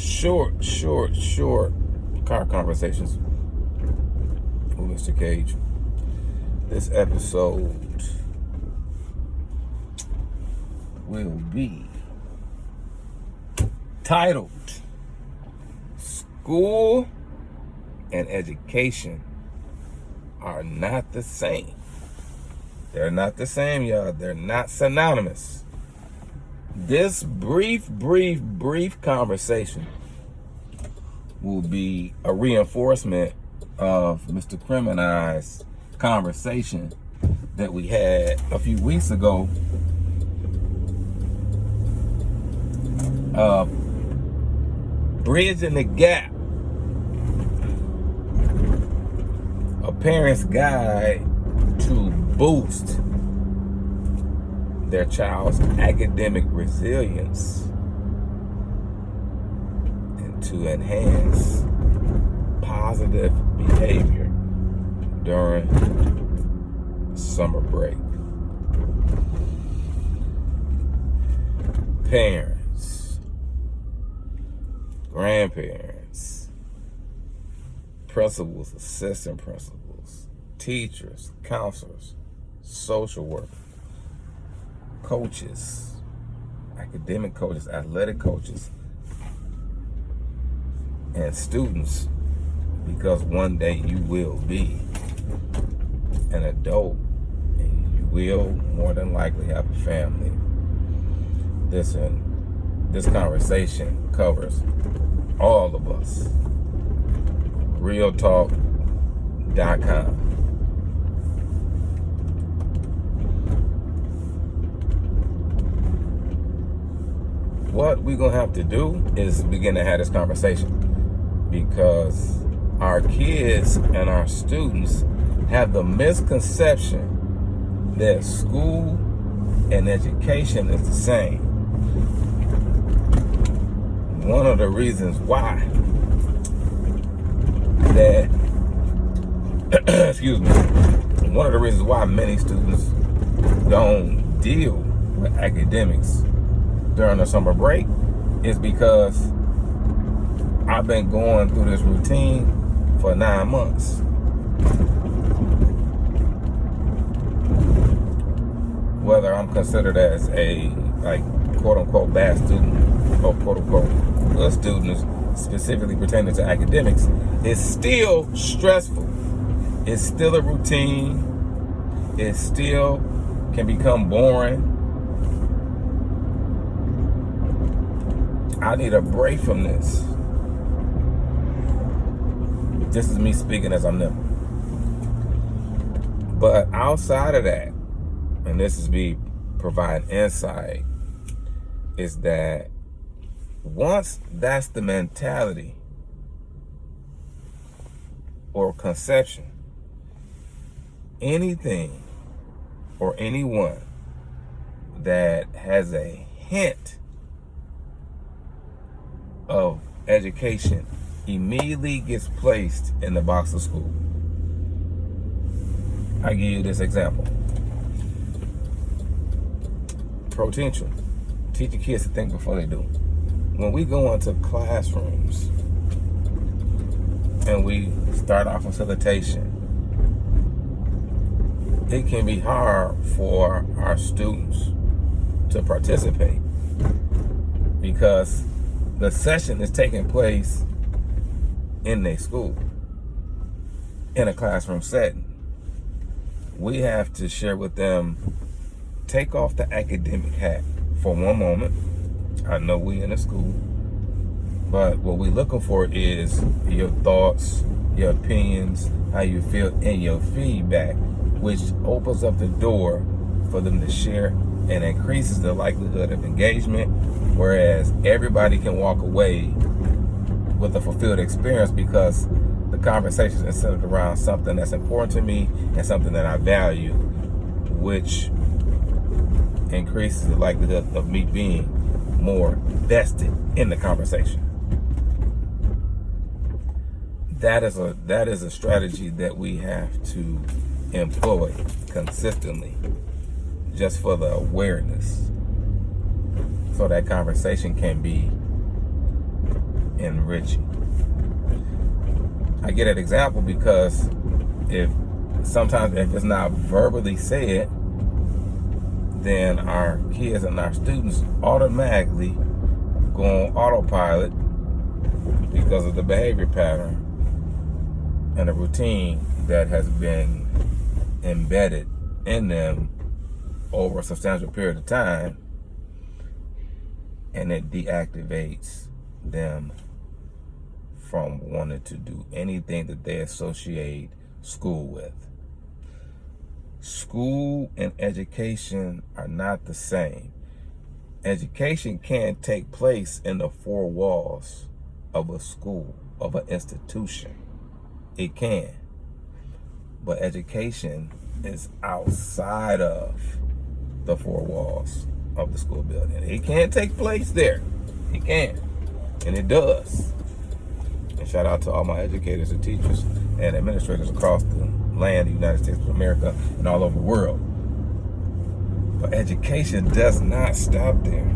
short car conversations with Mr. Cage. This episode will be titled School and Education Are Not the Same. They're not the same, y'all. They're not synonymous. This brief conversation will be a reinforcement of Mr. Krim and I's conversation that we had a few weeks ago bridging the gap, a parent's guide to boost their child's academic resilience and to enhance positive behavior during summer break. Parents, grandparents, principals, assistant principals, teachers, counselors, social workers, coaches, academic coaches, athletic coaches, and students, because one day you will be an adult and you will more than likely have a family. This conversation covers all of us. realtalk.com. What we're going to have to do is begin to have this conversation, because our kids and our students have the misconception that school and education is the same. One of the reasons why that, one of the reasons why many students don't deal with academics during the summer break is because I've been going through this routine for 9 months. Whether I'm considered as a quote unquote bad student or quote unquote good student, specifically pertaining to academics, is still stressful. It's still a routine. It still can become boring. I need a break from this. This is me speaking as I'm new. But outside of that, and this is me providing insight, is that once that's the mentality or conception, anything or anyone that has a hint of education immediately gets placed in the box of school. I give you this example. Potential. Teach your kids to think before they do. When we go into classrooms and we start off facilitation, it can be hard for our students to participate because the session is taking place in their school, in a classroom setting. We have to share with them, take off the academic hat for one moment. I know we in a school, but what we're looking for is your thoughts, your opinions, how you feel, and your feedback, which opens up the door for them to share and increases the likelihood of engagement, whereas everybody can walk away with a fulfilled experience because the conversation is centered around something that's important to me and something that I value, which increases the likelihood of me being more vested in the conversation. That is a strategy that we have to employ consistently, just for the awareness, so that conversation can be enriching. I get an example because if it's not verbally said, then our kids and our students automatically go on autopilot because of the behavior pattern and the routine that has been embedded in them over a substantial period of time, and it deactivates them from wanting to do anything that they associate school with. School and education are not the same. Education can take place in the four walls of a school, of an institution. It can. But education is outside of the four walls of the school building. It can take place there. It can. And it does. And shout out to all my educators and teachers and administrators across the land, the United States of America, and all over the world. But education does not stop there.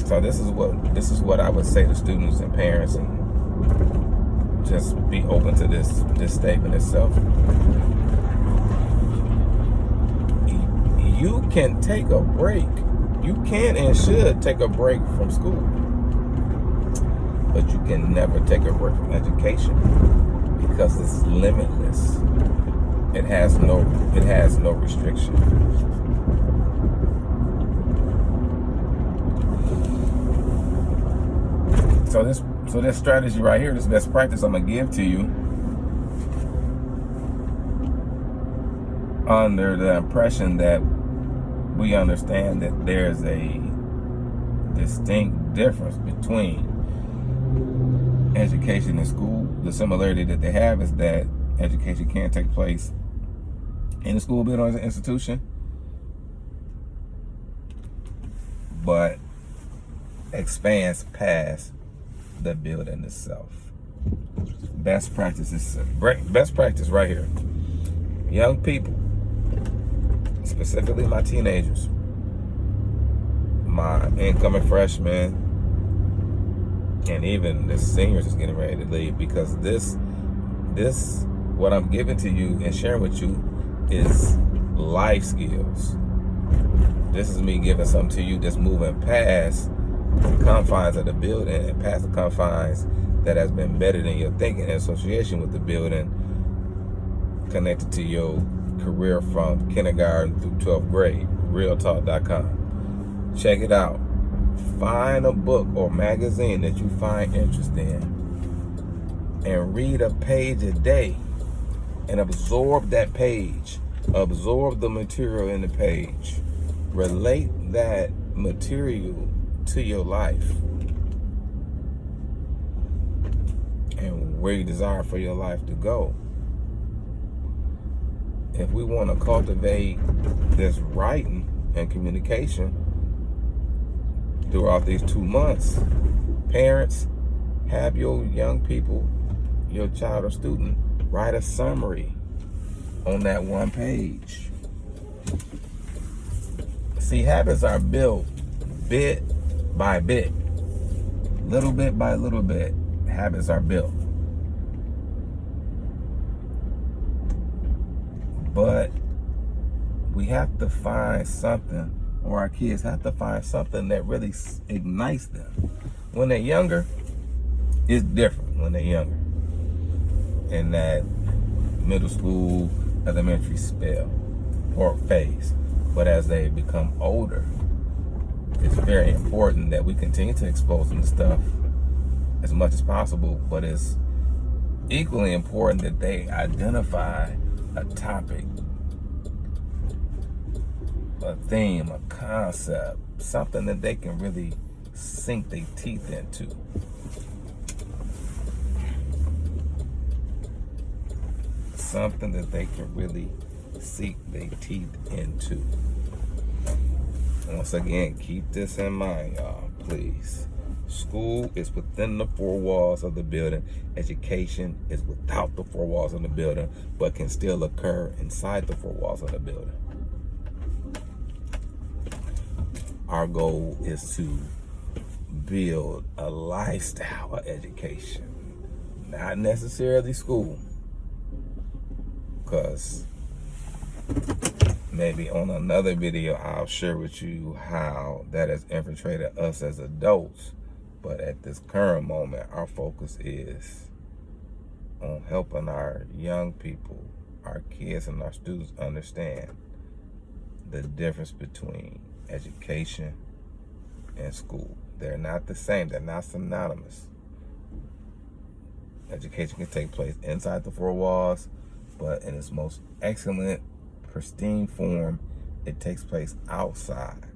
So this is what I would say to students and parents, and just be open to this statement itself. You can take a break. You can and should take a break from school. But you can never take a break from education because it's limitless. It has no restriction. So this strategy right here, this best practice I'm gonna give to you, under the impression that we understand that there's a distinct difference between education and school. The similarity that they have is that education can take place in the school building as an institution, but expands past the building itself. Best practice right here. Young people, specifically my teenagers, my incoming freshmen, and even the seniors is getting ready to leave, because this what I'm giving to you and sharing with you is life skills. This is me giving something to you that's moving past the confines of the building and past the confines that has been embedded in your thinking in association with the building, connected to your career from kindergarten through 12th grade. realtalk.com. Check it out. Find a book or magazine that you find interesting and read a page a day and absorb that page. Absorb the material in the page. Relate that material to your life and where you desire for your life to go. If we want to cultivate this writing and communication throughout these 2 months, parents, have your young people, your child or student, write a summary on that one page. See, habits are built bit by bit, little bit by little bit. Habits are built. But we have to find something, or our kids have to find something that really ignites them. When they're younger, it's different when they're younger. In that middle school, elementary spell or phase. But as they become older, it's very important that we continue to expose them to stuff as much as possible, but it's equally important that they identify a topic, a theme, a concept, something that they can really sink their teeth into. Something that they can really sink their teeth into. Once again, keep this in mind, y'all, please. School is within the four walls of the building. Education is without the four walls of the building, but can still occur inside the four walls of the building. Our goal is to build a lifestyle of education, not necessarily school, because maybe on another video I'll share with you how that has infiltrated us as adults. But at this current moment, our focus is on helping our young people, our kids and our students understand the difference between education and school. They're not the same. They're not synonymous. Education can take place inside the four walls, but in its most excellent, pristine form, it takes place outside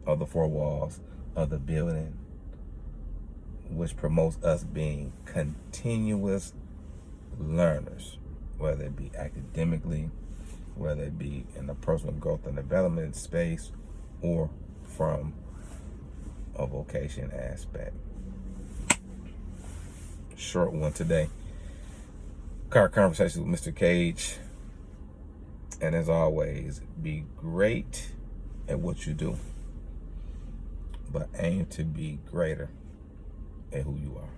of the four walls of the building, which promotes us being continuous learners, whether it be academically, whether it be in the personal growth and development space, or from a vocation aspect. Short one today. Car conversation with Mr. Cage. And as always, be great at what you do, but aim to be greater at who you are.